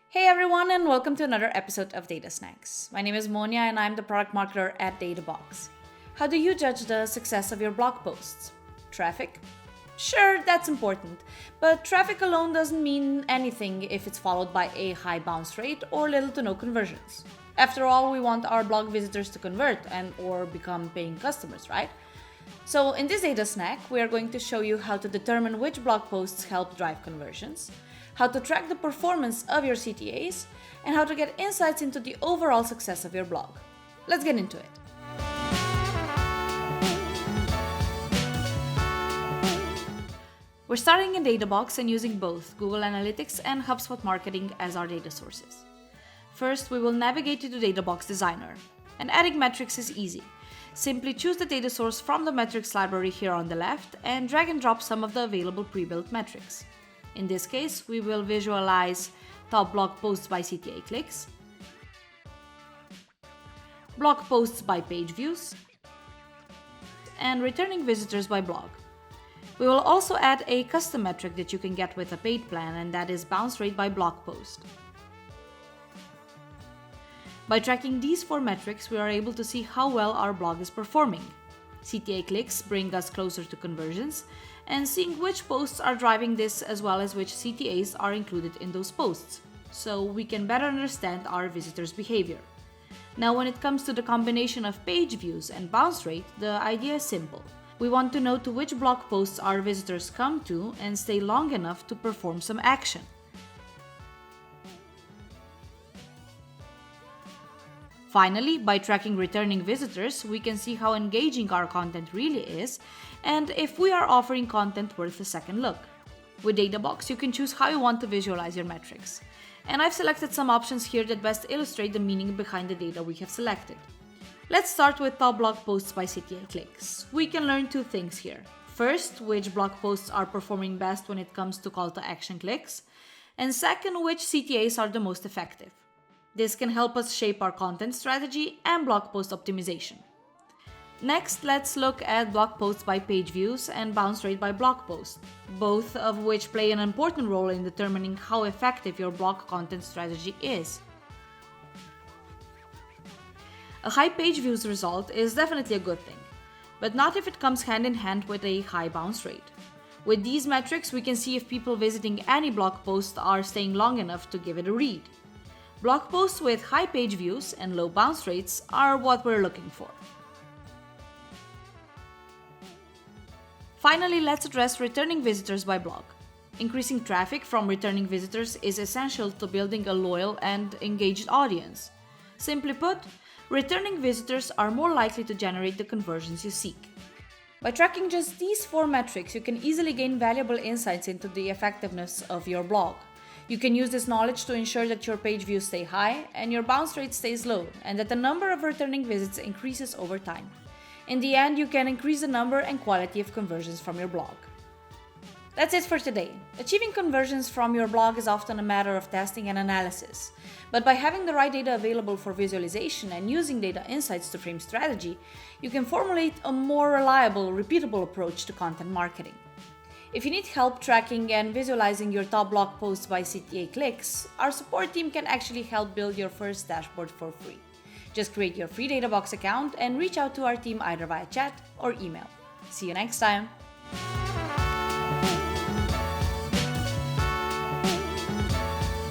Hey everyone, and welcome to another episode of Data Snacks. My name is Monia and I'm the product marketer at Databox. How do you judge the success of your blog posts? Traffic? Sure, that's important, but traffic alone doesn't mean anything if it's followed by a high bounce rate or little to no conversions. After all, we want our blog visitors to convert and or become paying customers, right? So in this data snack, we are going to show you how to determine which blog posts help drive conversions, how to track the performance of your CTAs, and how to get insights into the overall success of your blog. Let's get into it. We're starting in Databox and using both Google Analytics and Hubspot marketing as our data sources. First, we will navigate to the Databox Designer. And adding metrics is easy. Simply choose the data source from the metrics library here on the left and drag and drop some of the available pre-built metrics. In this case, we will visualize top blog posts by CTA clicks, blog posts by page views, and returning visitors by blog. We will also add a custom metric that you can get with a paid plan, and that is bounce rate by blog post. By tracking these four metrics, we are able to see how well our blog is performing. CTA clicks bring us closer to conversions, and seeing which posts are driving this as well as which CTAs are included in those posts, so we can better understand our visitors' behavior. Now, when it comes to the combination of page views and bounce rate, the idea is simple. We want to know to which blog posts our visitors come to and stay long enough to perform some action. Finally, by tracking returning visitors, we can see how engaging our content really is and if we are offering content worth a second look. With Databox, you can choose how you want to visualize your metrics. And I've selected some options here that best illustrate the meaning behind the data we have selected. Let's start with top blog posts by CTA clicks. We can learn two things here. First, which blog posts are performing best when it comes to call to action clicks. And second, which CTAs are the most effective. This can help us shape our content strategy and blog post optimization. Next, let's look at blog posts by page views and bounce rate by blog post, both of which play an important role in determining how effective your blog content strategy is. A high page views result is definitely a good thing, but not if it comes hand in hand with a high bounce rate. With these metrics, we can see if people visiting any blog post are staying long enough to give it a read. Blog posts with high page views and low bounce rates are what we're looking for. Finally, let's address returning visitors by blog. Increasing traffic from returning visitors is essential to building a loyal and engaged audience. Simply put, returning visitors are more likely to generate the conversions you seek. By tracking just these four metrics, you can easily gain valuable insights into the effectiveness of your blog. You can use this knowledge to ensure that your page views stay high and your bounce rate stays low, and that the number of returning visits increases over time. In the end, you can increase the number and quality of conversions from your blog. That's it for today. Achieving conversions from your blog is often a matter of testing and analysis. But by having the right data available for visualization and using data insights to frame strategy, you can formulate a more reliable, repeatable approach to content marketing. If you need help tracking and visualizing your top blog posts by CTA clicks, our support team can actually help build your first dashboard for free. Just create your free Databox account and reach out to our team either via chat or email. See you next time!